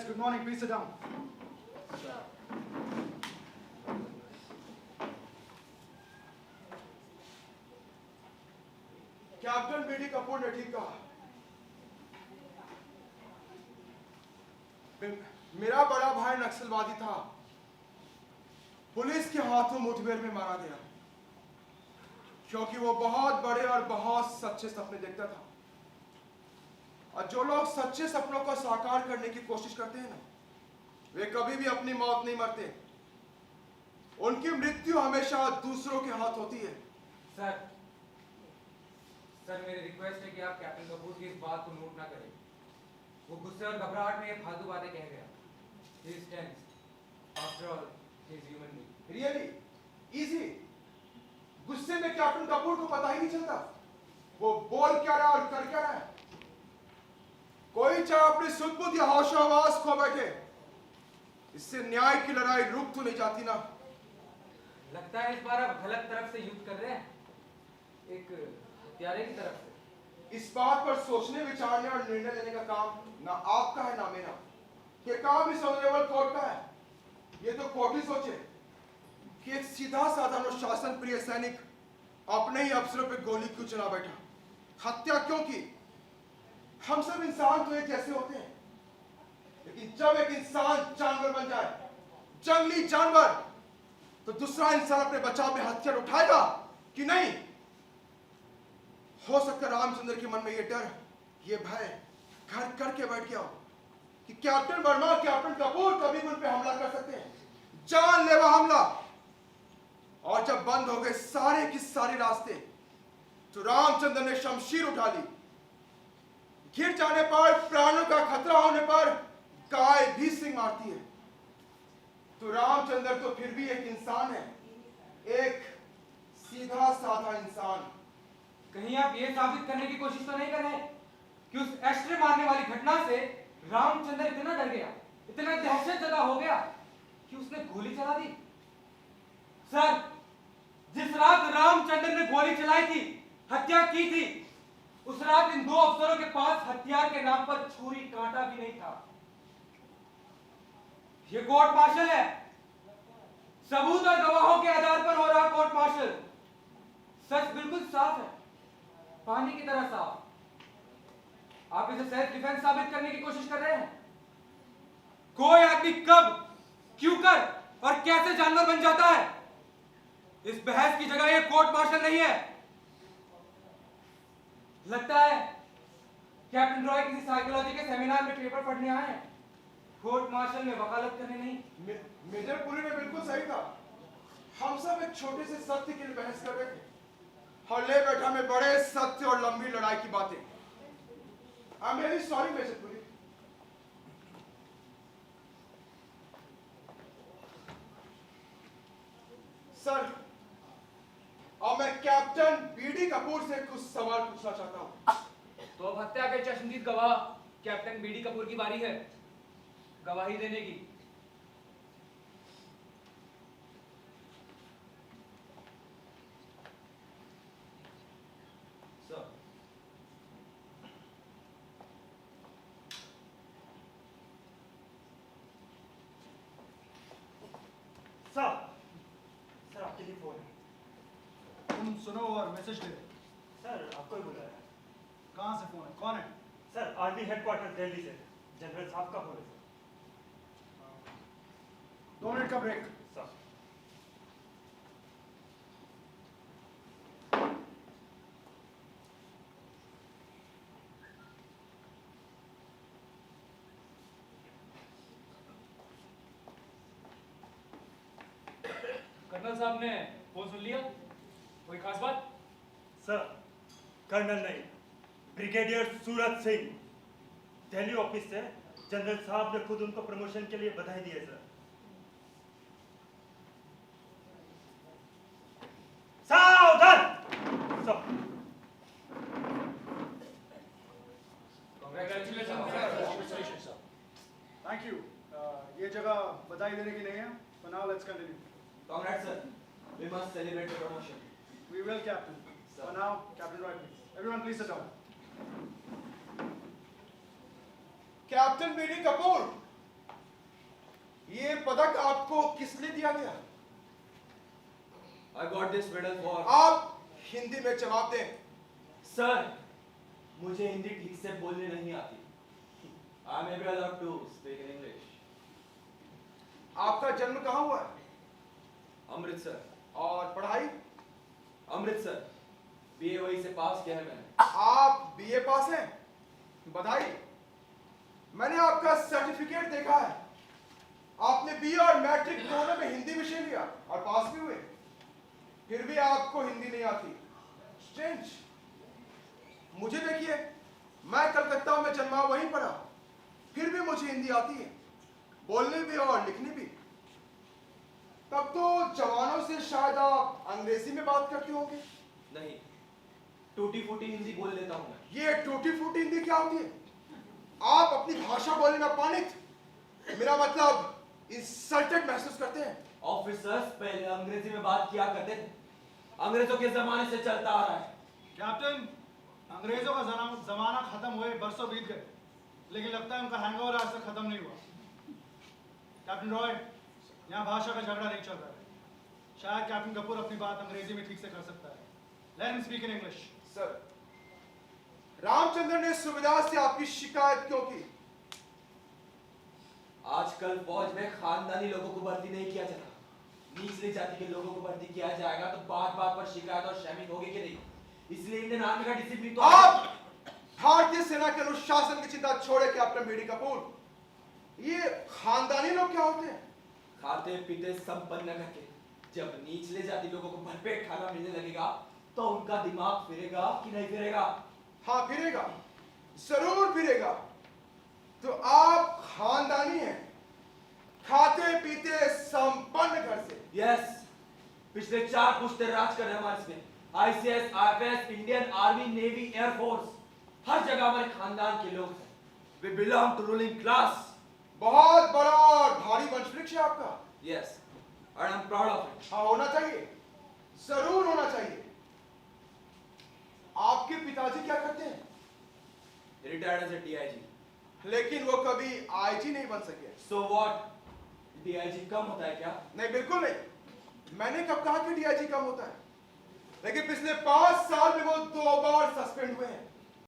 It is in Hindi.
good morning. Please sit down. Sure. Captain BD Kapoor ने ठीक कहा। मेरा बड़ा भाई नक्सलवादी था, पुलिस के हाथों मुठभेड़ में मारा गया क्योंकि वो बहुत बड़े और बहुत सच्चे सपने देखता था। और जो लोग सच्चे सपनों को साकार करने की कोशिश करते हैं ना, वे कभी भी अपनी मौत नहीं मरते। उनकी मृत्यु हमेशा दूसरों के हाथ होती है। सर मेरी रिक्वेस्ट है कि आप कैप्टन कपूर की इस बात को नोट ना करें। वो गुस्से और घबराहट में ये फालतू बातें कह गया। He is tense. After all, he is human being. Really? Easy? गुस्से में कैप्टन कपूर को पता ही नहीं चलता वो बोल क्या रहा है और कर क्या रहा है। कोई चाहे अपनी सुध-बुध या होश-ओ-हवास खो बैठे, इससे न्याय की लड़ाई रुक तो नहीं जाती ना। लगता है इस बार आप गलत तरफ से युद्ध कर रहे हैं, एक हत्यारे की तरफ से। इस बात पर सोचने विचारने और निर्णय लेने का काम ना आपका है ना मेरा। ये काम इस ऑनरेबल कोर्ट का है। ये तो कोर्ट ही सोचे कि एक सीधा साधा अनुशासन प्रिय सैनिक अपने ही अफसरों पे गोली क्यों चला बैठा, हत्या क्यों की। हम सब इंसान तो एक जैसे होते हैं, लेकिन जब एक इंसान जानवर बन जाए, जंगली जानवर, तो दूसरा इंसान अपने बचाव में हथियार उठाएगा कि नहीं। हो सकता है रामचंद्र के मन में ये डर, ये भय घर करके बैठ गया हो कि कैप्टन वर्मा, कैप्टन कपूर कभी भी उन पे हमला कर सकते हैं, जानलेवा हमला। और जब बंद हो गए सारे के सारे रास्ते, तो रामचंद्र ने शमशीर उठा ली। गिर जाने पर, प्राणों का खतरा होने पर गाय भी सिंह मारती है। तो रामचंद्र तो फिर भी एक इंसान है, एक सीधा साधा इंसान। कहीं आप ये साबित करने की कोशिश तो नहीं कर रहे कि उस एस्ट्रे मारने वाली घटना से रामचंद्र इतना डर गया, इतना दहशत ज़दा हो गया कि उसने गोली चला दी। सर, जिस रात रामचंद्र ने गोली चलाई थी, हत्या की थी, उस रात इन दो अफसरों के पास हथियार के नाम पर छुरी कांटा भी नहीं था। ये कोर्ट मार्शल है, सबूत और गवाहों के आधार पर हो रहा कोर्ट मार्शल। सच बिल्कुल साफ है, पानी की तरह साफ। आप इसे सेल्फ डिफेंस साबित करने की कोशिश कर रहे हैं। कोई आदमी कब, क्यों कर और कैसे जानवर बन जाता है, इस बहस की जगह यह कोर्ट मार्शल नहीं है। लगता है कैप्टन रॉय किसी साइकोलॉजी के सेमिनार में पेपर पढ़ने आए हैं, कोर्ट मार्शल में वकालत करने नहीं। मेजर पुरी ने बिल्कुल सही था। हम सब एक छोटे से सत्य के लिए बहस कर रहे थे और ले बैठा में बड़े सत्य और लंबी लड़ाई की बातें। I am really sorry major Puri. Sir, और मैं कैप्टन बीडी कपूर से कुछ सवाल पूछना चाहता हूं। तो अब हत्या के चश्मदीद गवाह कैप्टन बीडी कपूर की बारी है गवाही देने की। सर आपके लिए फोन है। तुम सुनो और मैसेज दे। सर आपको ही बुलाया है। कहाँ से फोन है, कौन है? सर आर्मी हेडक्वार्टर दिल्ली से, जनरल साहब का फोन है सर। 2 मिनट का ब्रेक। सर कर्नल साहब ने फोन सुन लिया, कोई खास बात? सर कर्नल नहीं, ब्रिगेडियर सूरज सिंह दिल्ली ऑफिस से जनरल साहब ने खुद उनको प्रमोशन के लिए बधाई दी है सर। सावधान sir. Congratulation sir. Thank you. ये जगह बधाई देने की नहीं है। For now, let's continue. Congrats, sir. We must celebrate the promotion. We will, Captain. For now, Captain Roy, please. Everyone, please sit down. Captain BD Kapoor, ये पदक आपको किस लिए दिया गया? I got this medal for. आप हिंदी में जवाब दें। सर, मुझे हिंदी ठीक से बोलने नहीं आती। I may be allowed to speak in English. आपका जन्म कहाँ हुआ है? अमृतसर। और पढ़ाई? अमृतसर। बीए वही से पास किया है मैंने। आप बीए पास हैं? बधाई। मैंने आपका सर्टिफिकेट देखा है। आपने बीए और मैट्रिक दोनों में हिंदी विषय लिया और पास भी हुए। फिर भी आपको हिंदी नहीं आती। स्ट्रेंज। मुझे देखिए, मैं कलकत्ता में जन्मा, वहीं पढ़ा, फिर भी मुझे हिंदी आती है, बोलने भी और लिखने भी। तब तो जवानों से शायद आप अंग्रेजी में बात करते होंगे? नहीं, टूटी फूटी हिंदी बोल लेता हूँ मैं। ये टूटी फूटी हिंदी क्या होती है? आप अपनी भाषा बोलने में अपमानित, मेरा मतलब इंसल्टेड महसूस करते हैं। ऑफिसर्स पहले अंग्रेजी में बात किया करते थे। अंग्रेजों के जमाने से चलता आ रहा है। कैप्टन, अंग्रेजों का जमाना खत्म हुए बरसों बीत गए, लेकिन लगता है उनका हैंगओवर आज तक खत्म नहीं हुआ। कैप्टन रॉय, यहाँ भाषा का झगड़ा नहीं चल रहा है। शायद कैप्टन कपूर अपनी बात अंग्रेजी में ठीक से कर सकता है। Let him speak in English. Sir, Ramchandra ने सुविधा से आपकी शिकायत क्यों की? आजकल फौज में खानदानी लोगों को भर्ती नहीं किया जाता। निचली जाति के लोगों को भर्ती किया जाएगा तो बात बात पर शिकायत और शैमिंग होगी कि नहीं। इसलिए इंडियन आर्मी का डिसिप्लिन तो आप भारतीय सेना के अनुशासन की चिंता छोड़े कैप्टन बीडी कपूर। ये खानदानी लोग क्या होते हैं? खाते पीते संपन्न घर के। जब निचले जाति लोगों को भरपेट खाना मिलने लगेगा तो उनका दिमाग फिरेगा कि नहीं फिरेगा? हाँ, फिरेगा, जरूर फिरेगा। तो आप खानदानी हैं, खाते पीते संपन्न घर से। यस, पिछले 4 पुश्ते राज कर रहे हैं हमारे इसमें। ICS, IFS, Indian army, navy, air force, हर जगह हमारे खानदान के लोग हैं। We belong to ruling class. बहुत बड़ा और भारी वंशवृक्ष है आपका। Yes, and I am proud of it. हाँ, होना चाहिए, जरूर होना चाहिए। आपके पिताजी क्या करते हैं? Retired as a DIG. लेकिन वो कभी आईजी नहीं बन सके। So what? डीआईजी कम होता है क्या? नहीं, बिल्कुल नहीं। मैंने कब कहा कि डीआईजी कम होता है? लेकिन पिछले 5 साल में वो 2 बार सस्पेंड हुए हैं।